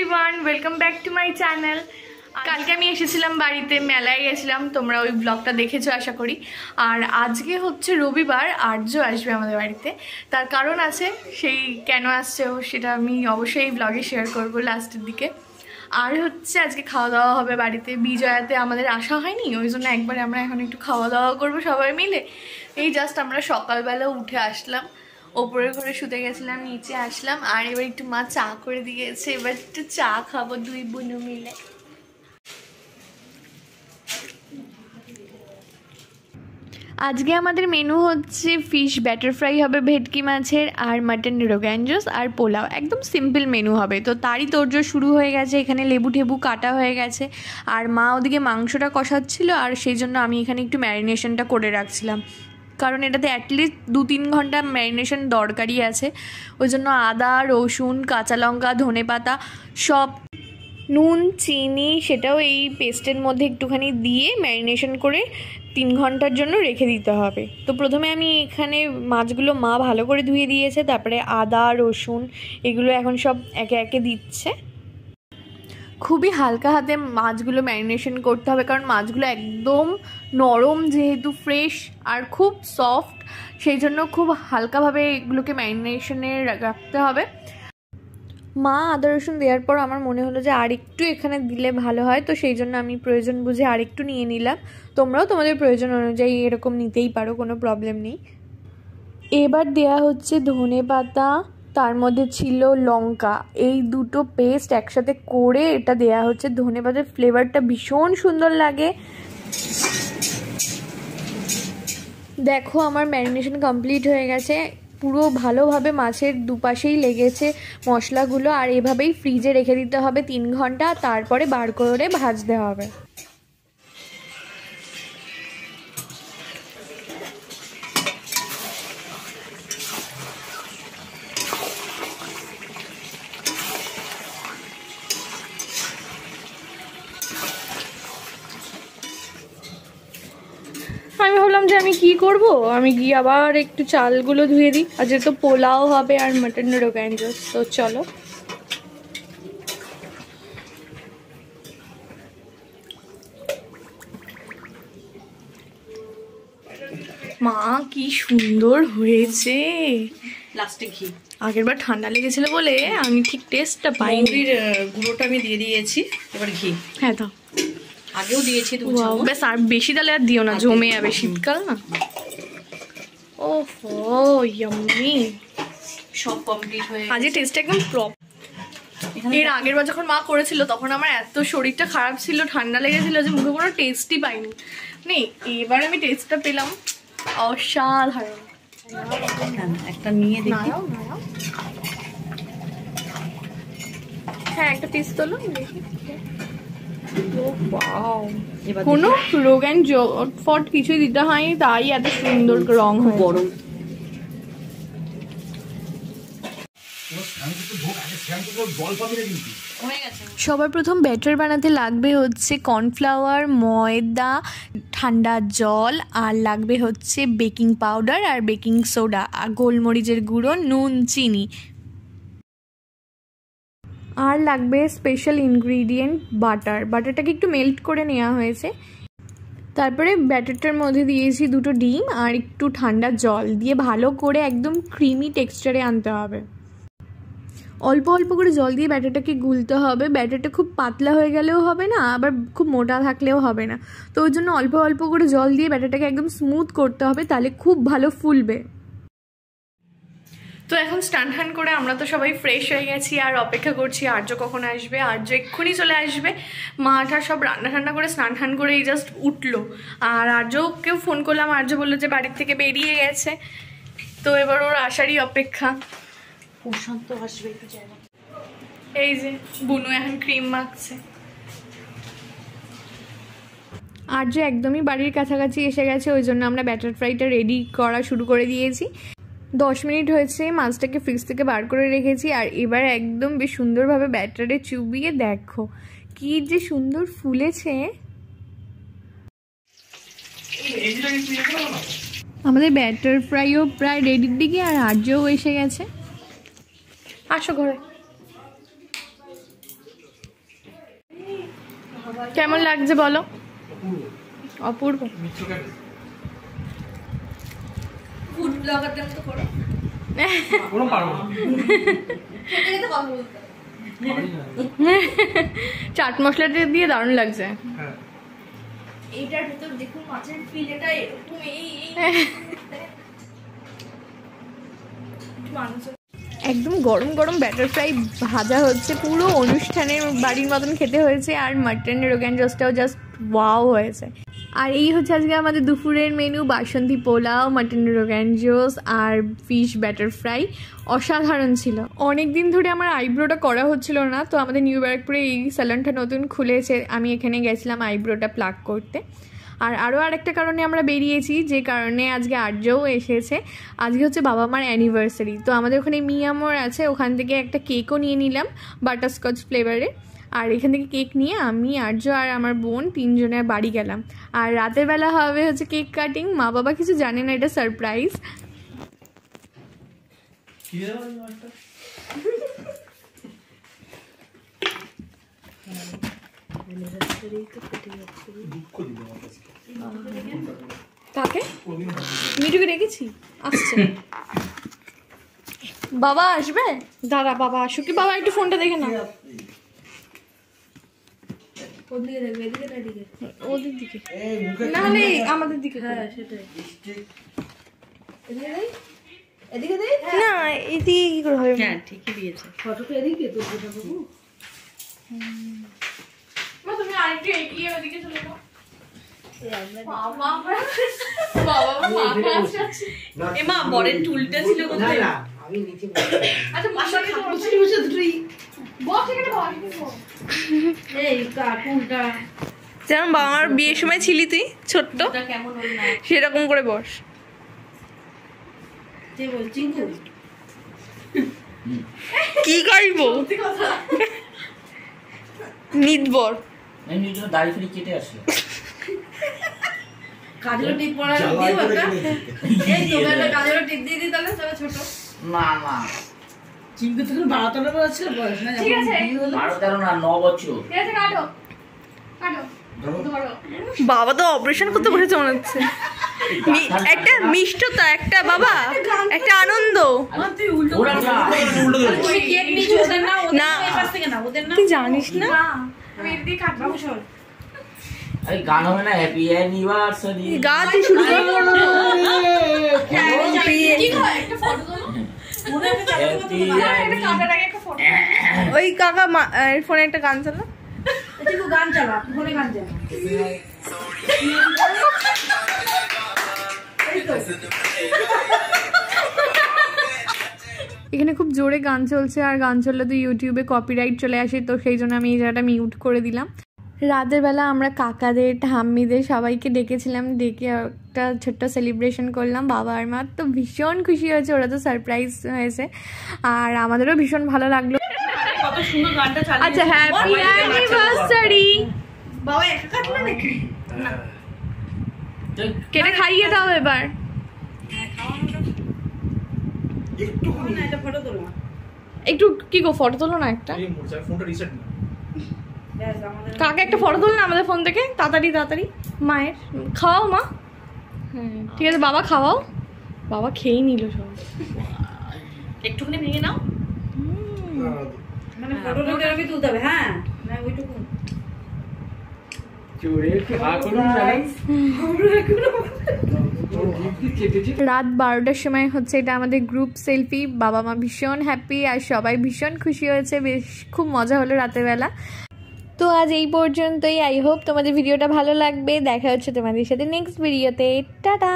Everyone, welcome back to my channel. কালকে আমি এসেছিলাম বাড়িতে, মেলায় গেছিলাম, তোমরা ওই ব্লগটা দেখেছো আশা করি। আর আজকে হচ্ছে রবিবার, আর্য আসবে আমাদের বাড়িতে। তার কারণ আছে, সেই কেন আসছে সেটা আমি অবশ্যই এই ব্লগে শেয়ার করবো লাস্টের দিকে। আর হচ্ছে আজকে খাওয়া দাওয়া হবে বাড়িতে, বিজয়াতে আমাদের আসা হয়নি, ওই জন্য একবারে আমরা এখন একটু খাওয়া দাওয়া করবো সবাই মিলে। এই জাস্ট আমরা সকালবেলা উঠে আসলাম, ওপরের ঘরে শুতে গেছিলাম, নিচে আসলাম, আর এবার একটু মা চা করে দিয়েছে, এবার একটু চা খাবো দুই বোন মিলে। আজকে আমাদের মেনু হচ্ছে ফিশ ব্যাটার ফ্রাই হবে ভেটকি মাছের, আর মাটন রোগান জোস আর পোলাও, একদম সিম্পল মেনু হবে। তো তারই তোড়জোড় শুরু হয়ে গেছে, এখানে লেবু টেবু কাটা হয়ে গেছে, আর মা ওদিকে মাংসটা কষাচ্ছিল, আর সেই জন্য আমি এখানে একটু ম্যারিনেশনটা করে রাখছিলাম, কারণ এটাতে অ্যাটলিস্ট 2-3 ঘন্টা ম্যারিনেশন দরকারই আছে। ওই জন্য আদা, রসুন, কাঁচা লঙ্কা, ধনেপাতা সব, নুন, চিনি সেটাও এই পেস্টের মধ্যে একটুখানি দিয়ে ম্যারিনেশন করে 3 ঘন্টার জন্য রেখে দিতে হবে। তো প্রথমে আমি এখানে মাছগুলো মা ভালো করে ধুয়ে দিয়েছে, তারপরে আদা, রসুন এগুলো এখন সব একে একে দিচ্ছে। খুবই হালকা হাতে মাছগুলো ম্যারিনেশন করতে হবে, কারণ মাছগুলো একদম নরম, যেহেতু ফ্রেশ আর খুব সফট, সেই জন্য খুব হালকাভাবে এগুলোকে ম্যারিনেশনে রাখতে হবে। মা আদা রসুন দেওয়ার পর আমার মনে হলো যে আর একটু এখানে দিলে ভালো হয়, তো সেই জন্য আমি প্রয়োজন বুঝে আর একটু নিয়ে নিলাম। তোমরাও তোমাদের প্রয়োজন অনুযায়ী এরকম নিতেই পারো, কোনো প্রবলেম নেই। এবার দেয়া হচ্ছে ধনেপাতা, তার মধ্যে ছিল লঙ্কা, এই দুটো পেস্ট একসাথে করে এটা দেয়া হচ্ছে। ধনেপাতার ফ্লেভারটা ভীষণ সুন্দর লাগে। দেখো আমার ম্যারিনেশন কমপ্লিট হয়ে গেছে, পুরো ভালোভাবে মাছের দুপাশেই লেগেছে মশলাগুলো, আর এভাবেই ফ্রিজে রেখে দিতে হবে 3 ঘন্টা, তারপরে বার করে ভাজতে হবে। আমি ভাবলাম যে আমি কি করব, আমি গিয়ে আবার একটু চালগুলো ধুয়ে দিই, আর যেহেতু পোলাও হবে আর মাটন রোগান জোস, তো চলো। মা কি সুন্দর হয়েছে, লাস্টে ঘি। আগের বার ঠান্ডা লেগেছিল বলে আমি ঠিক টেস্টটা পাইনি। গুঁড়োটা আমি দিয়ে দিয়েছি, এবার ঘি। হ্যাঁ দাও, আগেও দিয়েছি 2 চামচ। বেশ, আর বেশি তাহলে আর দিও না, জমে যাবে শীতকাল না। ওহো ইয়াম্মি, সব কমপ্লিট হয়ে গেছে। আজকে টেস্ট একদম প্রপ। এর আগের বার যখন মা করেছিল তখন আমার এত শরীরটা খারাপ ছিল, ঠান্ডা লেগেছিল যে মুখে কোনো টেস্টই পাইনি। নেই, এবার আমি টেস্টটা পেলাম, অসাধারণ। একটা নিয়ে দেখি। হ্যাঁ, একটা পিস তোলো দেখি। কোনো রোগান ফট কিছুই দিতে হয়নি, তাই এত সুন্দর রং হয়। গরম সবার প্রথম ব্যাটার বানাতে লাগবে হচ্ছে কর্নফ্লাওয়ার, ময়দা, ঠান্ডা জল, আর লাগবে হচ্ছে বেকিং পাউডার আর বেকিং সোডা, আর গোলমরিচের গুঁড়ো, নুন, চিনি, আর লাগবে স্পেশাল ইনগ্রিডিয়েন্ট বাটার। বাটারটাকে একটু মেল্ট করে নেওয়া হয়েছে। তারপরে ব্যাটারটার মধ্যে দিয়েছি 2টো ডিম আর একটু ঠান্ডা জল দিয়ে ভালো করে একদম ক্রিমি টেক্সচারে আনতে হবে। অল্প অল্প করে জল দিয়ে ব্যাটারটাকে গুলতে হবে। ব্যাটারটা খুব পাতলা হয়ে গেলেও হবে না, আবার খুব মোটা থাকলেও হবে না, তো ওই জন্য অল্প অল্প করে জল দিয়ে ব্যাটারটাকে একদম স্মুথ করতে হবে, তাহলে খুব ভালো ফুলবে। তো এখন স্নান টান করে আমরা তো সবাই ফ্রেশ হয়ে গেছি, আর অপেক্ষা করছি আর্য কখন আসবে। আর্য এক্ষুনি চলে আসবে, মাটা সব রান্না ঠান্না করে স্নান টান করে এই জাস্ট উঠলো। আর আর্যকেও ফোন করলাম, আর্য বললো যে বাড়ির থেকে বেরিয়ে গেছে, তো এবার ওর আসারই অপেক্ষা। প্রশান্ত আসবে একটু জায়গা। এই যে বুনু এখন ক্রিম মাখছে। আর্য একদমই বাড়ির কাছাকাছি এসে গেছে, ওই জন্য আমরা ব্যাটার ফ্রাইটা রেডি করা শুরু করে দিয়েছি। 10 মিনিট হয়েছে, মাছটাকে ফ্রিজ থেকে বার করে রেখেছি, আর এবার একদম বেশ সুন্দরভাবে ব্যাটারে চুবিয়ে দেখো কি যে সুন্দর ফুলেছে। আমাদের ব্যাটার ফ্রাইও প্রায় রেডির দিকে, আর আর্যও এসে গেছে। আসো ঘরে। কেমন লাগছে বলো? অপূর্ব। ফুড ব্লগারদের মতো করো। চাট মশলাটা দিয়ে দারুণ লাগছে। এইটার ভিতর দেখুন মাছের ফিলেটা এরকম একদম গরম গরম ব্যাটার ফ্রাই ভাজা হচ্ছে, পুরো অনুষ্ঠানের বাড়ির মতন খেতে হয়েছে। আর মাটন রোগান জোসটাও জাস্ট ওয়াও হয়েছে। আর এই হচ্ছে আজকে আমাদের দুপুরের মেনু, বাসন্তী পোলাও, মাটন রোগান জোস আর ফিশ ব্যাটার ফ্রাই। অসাধারণ ছিল। অনেক দিন ধরে আমার আইব্রোটা করা হচ্ছিল না, তো আমাদের নিউ ব্যারাকপুরে এই স্যালনটা নতুন খুলেছে, আমি এখানে গেছিলাম আইব্রোটা প্লাক করতে। আর আরও আরেকটা কারণে আমরা বেরিয়েছি, যে কারণে আজকে আর্যও এসেছে। আজকে হচ্ছে বাবা মার অ্যানিভার্সারি, তো আমাদের ওখানে মিয়ামোর আছে, ওখান থেকে একটা কেকও নিয়ে নিলাম বাটারস্কচ ফ্লেভারে। আর এখান থেকে কেক নিয়ে আমি, আর্য আর আমার বোন 3 জনের বাড়ি গেলাম। আর রাতের বেলা হবে হচ্ছে কেক কাটিং। মা বাবা কিছু জানে না, এটা সারপ্রাইজ। কাকে? মিঠুকে রেখেছি, আসছে। বাবা আসবে, দাঁড়া বাবা আসুক। কি বাবা একটু ফোনটা দেখে না। ওদের দিকে না হলে আমাদের দিকে। হ্যাঁ সেটাই। না এদিকে কি করে হবে? হ্যাঁ ঠিকই দিয়েছে। ফটোটা এদিকে তো বাবু। মা তুমি আরেকটু এগিয়ে ওদিকে চলে যাও। এমা বরের টুলটা ছিল কোথায়? না আমি নিচে বসে। আচ্ছা মাশা খাবছি বসে দুটোই। বস এখানে বস। এই কার্টুনটা যেমন বাবার বিয়ের সময় ছিলি তুই ছোট্ট, কেমন হল না সেরকম করে বস। যে বলছি কি করবো নিদবর এমনি তো দাড়ি ফেলে কেটে আসে। কাজের টিপ পড়া দিয়ে বাবা। এই তোমরা একটা কাজের টিপ দিয়ে দিই তাহলে তবে ছোট। না না চিঙ্কু তখন 12-13 বছর ছিল বয়স না? ঠিক আছে 12-13 না 9 বছর। ঠিক আছে কাটো কাটো। বাবা তো অপারেশন করতে বসেছে মনে হচ্ছে। একটা মিষ্টতা, একটা বাবা, একটা আনন্দ। তুই উল্টো তুমি কেক নিচ্ছ ওদের না? না ওদের পাশ থেকে না, ওদের না। তুই জানিস না? আমি এদিকে কাটবো শোন। এই গান হবে না হ্যাপি অ্যানিভার্সারি? গাতে শুরু কর। কি হয় একটা ফটো তোলো। ওদের একটা কাটার আগে একটা ফটো। ওই কাকা ফোনে একটা গান চালা। একটু গান চালা, ফোনে গান চালা। এখানে খুব জোরে গান চলছে, আর গান চললে তো ইউটিউবে কপিরাইট চলে আসে, তো সেই জন্য আমি এই জায়গাটা মিউট করে দিলাম। রাতের বেলা আমরা কাকাদের, ঠাম্মিদের সবাইকে ডেকেছিলাম, ডেকে একটা ছোট্ট সেলিব্রেশন করলাম। বাবা আর মা তো ভীষণ খুশি হয়েছে, ওরা তো সারপ্রাইজ হয়েছে, আর আমাদেরও ভীষণ ভালো লাগলো। কত সুন্দর গানটা চালিয়ে। আচ্ছা হ্যাপি অ্যানিভার্সারি। বাবা একা কাটলো নাকি? না কেটে খাইয়ে দাও এবার। একটা ফটো তোলো। একটু কি গো ফটো তোলো না একটা। কাকে একটা ফটো তোলো না আমাদের ফোন থেকে, তাড়াতাড়ি তাড়াতাড়ি। মায়ের খাওয়াও মা। হ্যাঁ ঠিক আছে বাবা খাওয়াও। বাবা খেয়েই নিল সব। একটুখানি ভেঙে নাও। মানে ফটোটা এরকম তুলতে হবে। হ্যাঁ না ওইটুকু রাত 12টার সময় হচ্ছে এটা আমাদের গ্রুপ সেলফি। বাবা মা ভীষণ হ্যাপি আর সবাই ভীষণ খুশি হয়েছে, বেশ খুব মজা হলো রাতের বেলা। তো আজ এই পর্যন্তই। আই হোপ তোমাদের ভিডিওটা ভালো লাগবে। দেখা হচ্ছে তোমাদের সাথে নেক্সট ভিডিওতে। টাটা।